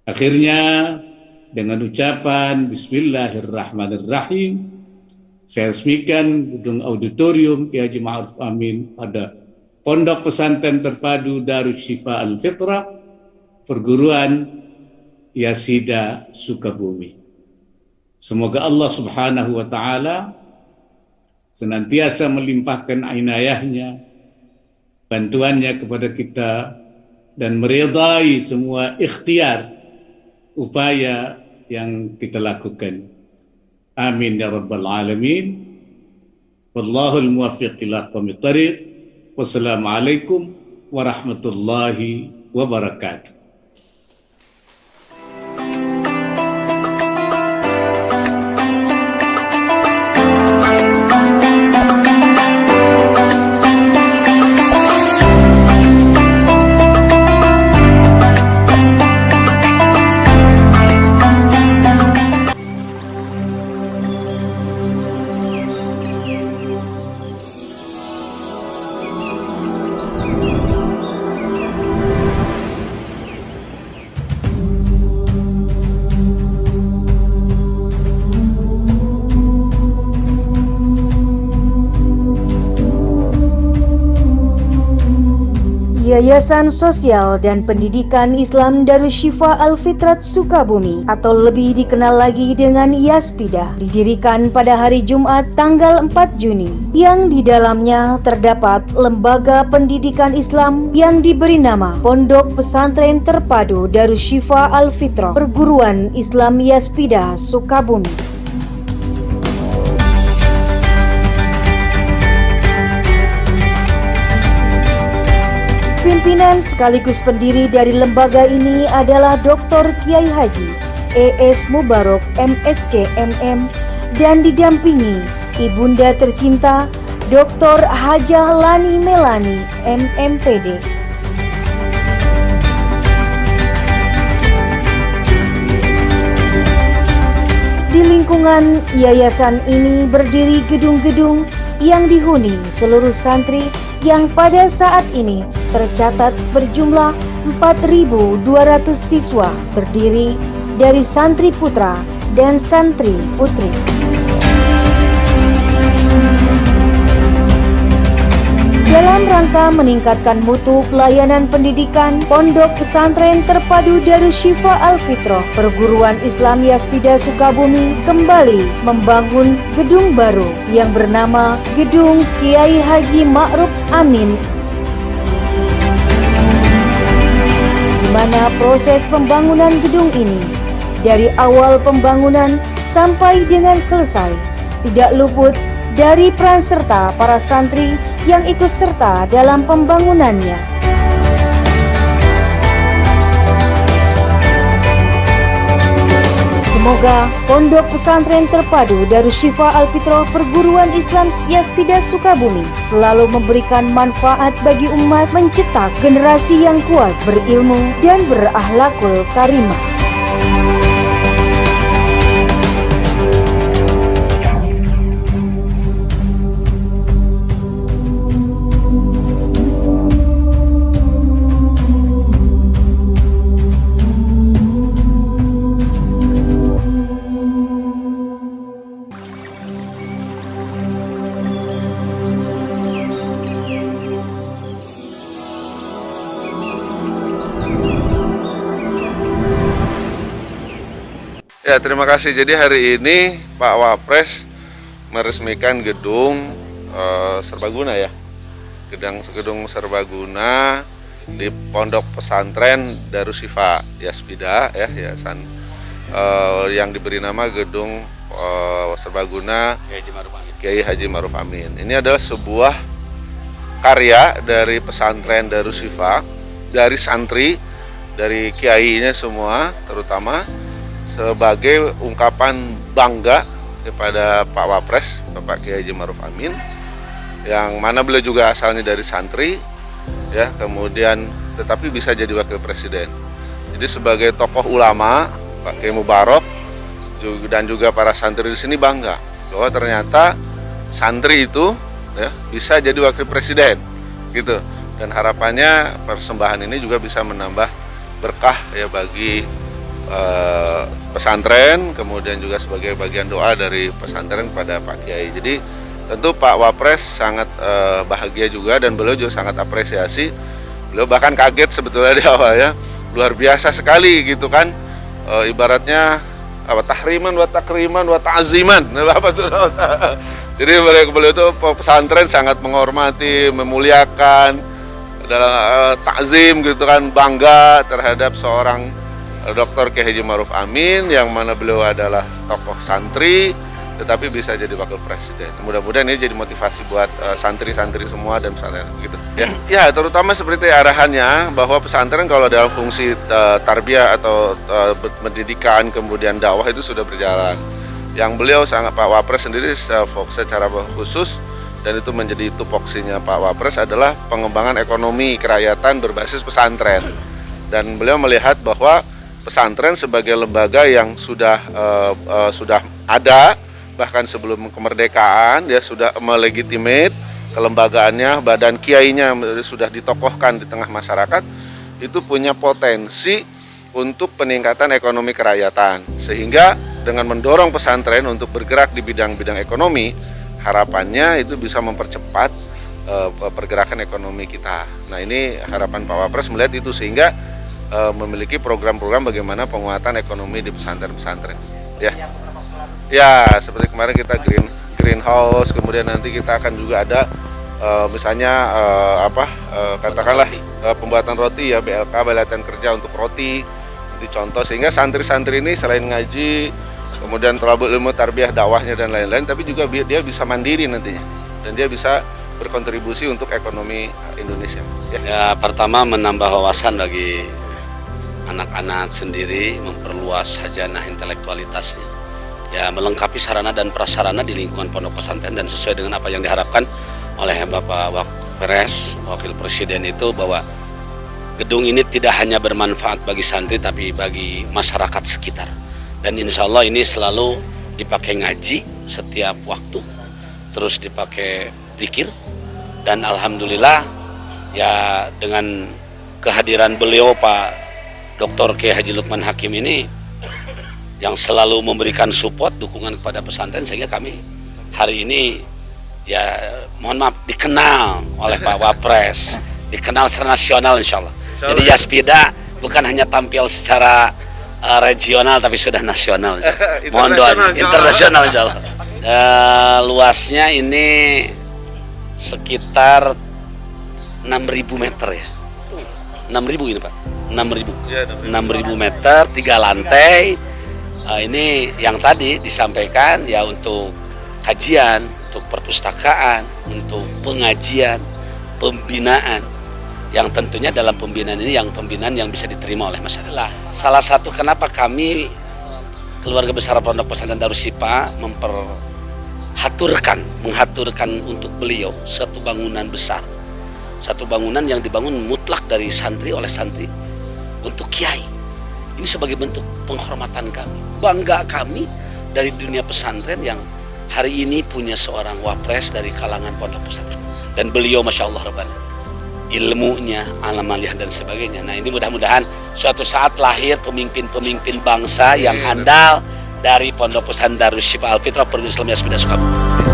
Akhirnya dengan ucapan Bismillahirrahmanirrahim, saya resmikan gedung auditorium Kiai Haji Ma'ruf Amin pada Pondok Pesantren Terpadu Darus Syifa Al-Fitrah, Perguruan Yasida Sukabumi. Semoga Allah Subhanahu wa Ta'ala senantiasa melimpahkan inayahnya, bantuannya kepada kita, dan meridai semua ikhtiar upaya yang kita lakukan. Amin ya rabbal alamin. Wallahul muwaffiq ila aqwamit thariq. Wassalamualaikum warahmatullahi wabarakatuh. Yayasan Sosial dan Pendidikan Islam Darus Syifa Al-Fitrat Sukabumi atau lebih dikenal lagi dengan YASPIDA didirikan pada hari Jumat tanggal 4 Juni yang di dalamnya terdapat lembaga pendidikan Islam yang diberi nama Pondok Pesantren Terpadu Darus Syifa Al-Fitrah Perguruan Islam YASPIDA Sukabumi. Pimpinan sekaligus pendiri dari lembaga ini adalah Dr. Kiai Haji E.S. Mubarok MSc MM dan didampingi Ibunda tercinta Dr. Hajah Lani Melani MMPD. Di lingkungan yayasan ini berdiri gedung-gedung yang dihuni seluruh santri yang pada saat ini tercatat berjumlah 4.200 siswa terdiri dari santri putra dan santri putri. Dalam rangka meningkatkan mutu pelayanan pendidikan, Pondok Pesantren Terpadu Darus Syifa Al-Fitrah Perguruan Islam YASPIDA Sukabumi kembali membangun gedung baru yang bernama Gedung Kiai Haji Ma'ruf Amin, di mana proses pembangunan gedung ini dari awal pembangunan sampai dengan selesai tidak luput dari peran serta para santri yang ikut serta dalam pembangunannya. Semoga Pondok Pesantren Terpadu Darus Syifa Al-Fitrah Perguruan Islam YASPIDA Sukabumi selalu memberikan manfaat bagi umat, mencetak generasi yang kuat, berilmu dan berakhlakul karimah. Ya, terima kasih. Jadi hari ini Pak Wapres meresmikan gedung serbaguna ya. Gedung serbaguna di Pondok Pesantren Darus Syifa YASPIDA ya, yayasan yang diberi nama Gedung Serbaguna Kiai Haji Ma'ruf Amin. Ini adalah sebuah karya dari pesantren Darus Syifa, dari santri, dari kiainya semua, terutama sebagai ungkapan bangga kepada Pak Wapres, Bapak Kiai Haji Ma'ruf Amin, yang mana beliau juga asalnya dari santri, ya, kemudian tetapi bisa jadi wakil presiden. Jadi sebagai tokoh ulama, Pak Kiai Mubarok dan juga para santri di sini bangga bahwa ternyata santri itu ya bisa jadi wakil presiden, gitu. Dan harapannya persembahan ini juga bisa menambah berkah ya bagi pesantren, kemudian juga sebagai bagian doa dari pesantren kepada Pak Kiai. Jadi tentu Pak Wapres sangat bahagia juga dan beliau juga sangat apresiasi. Beliau bahkan kaget sebetulnya di awal ya, luar biasa sekali gitu kan, ibaratnya apa, tahriman wa takriman wa ta'ziman. Apa tuh? Jadi beliau itu pesantren sangat menghormati, memuliakan, dalam takzim gitu kan, bangga terhadap seorang Dr. Kiai Haji Ma'ruf Amin yang mana beliau adalah tokoh santri tetapi bisa jadi wakil presiden. Mudah-mudahan ini jadi motivasi buat santri-santri semua dan pesantren gitu ya. Ya, terutama seperti arahannya bahwa pesantren kalau dalam fungsi tarbiyah atau pendidikan kemudian dakwah itu sudah berjalan. Yang beliau sangat, Pak Wapres sendiri fokus secara khusus dan itu menjadi tupoksinya Pak Wapres adalah pengembangan ekonomi kerakyatan berbasis pesantren. Dan beliau melihat bahwa pesantren sebagai lembaga yang sudah ada bahkan sebelum kemerdekaan, dia sudah melegitimate kelembagaannya, badan kiainya sudah ditokohkan di tengah masyarakat, itu punya potensi untuk peningkatan ekonomi kerakyatan. Sehingga dengan mendorong pesantren untuk bergerak di bidang-bidang ekonomi, harapannya itu bisa mempercepat pergerakan ekonomi kita. Nah, ini harapan Pak Wapres melihat itu sehingga memiliki program-program bagaimana penguatan ekonomi di pesantren-pesantren. Ya, seperti kemarin kita greenhouse, kemudian nanti kita akan juga ada misalnya katakanlah pembuatan roti ya, BLK, Balai Latihan Kerja untuk roti. Itu contoh sehingga santri-santri ini selain ngaji, kemudian thalabul ilmu, tarbiyah, dakwahnya dan lain-lain, tapi juga dia bisa mandiri nantinya dan dia bisa berkontribusi untuk ekonomi Indonesia. Ya, pertama menambah wawasan bagi anak-anak sendiri, memperluas hajanah intelektualitasnya. Ya, melengkapi sarana dan prasarana di lingkungan pondok pesantren dan sesuai dengan apa yang diharapkan oleh Bapak Wapres, Wakil Presiden itu bahwa gedung ini tidak hanya bermanfaat bagi santri tapi bagi masyarakat sekitar. Dan insya Allah ini selalu dipakai ngaji setiap waktu, terus dipakai zikir, dan alhamdulillah ya dengan kehadiran beliau Pak Dr. Kiai Haji Lukman Hakim ini yang selalu memberikan support, dukungan kepada pesantren, sehingga kami hari ini ya mohon maaf dikenal oleh Pak Wapres, dikenal secara nasional insya Allah. Jadi Yaspida bukan hanya tampil secara regional tapi sudah nasional. Mohon doa internasional insya Allah. Luasnya ini sekitar 6.000 meter ya. 6.000 ini Pak. 6.000 meter, 3 lantai. Ini yang tadi disampaikan ya untuk kajian, untuk perpustakaan, untuk pengajian, pembinaan. Yang tentunya dalam pembinaan ini yang pembinaan yang bisa diterima oleh masyarakat. Salah satu kenapa kami keluarga besar Pondok Pesantren Darus Syifa menghaturkan untuk beliau satu bangunan besar. Satu bangunan yang dibangun mutlak dari santri oleh santri untuk kiai. Ini sebagai bentuk penghormatan kami, bangga kami dari dunia pesantren yang hari ini punya seorang wapres dari kalangan pondok pesantren. Dan beliau Masya Allah Rabbana, ilmunya, amaliyah dan sebagainya. Nah, ini mudah-mudahan suatu saat lahir pemimpin-pemimpin bangsa yang handal dari Pondok Pesantren Darus Syifa Al Fitrah Perguruan Islam Yaspida Sukabumi.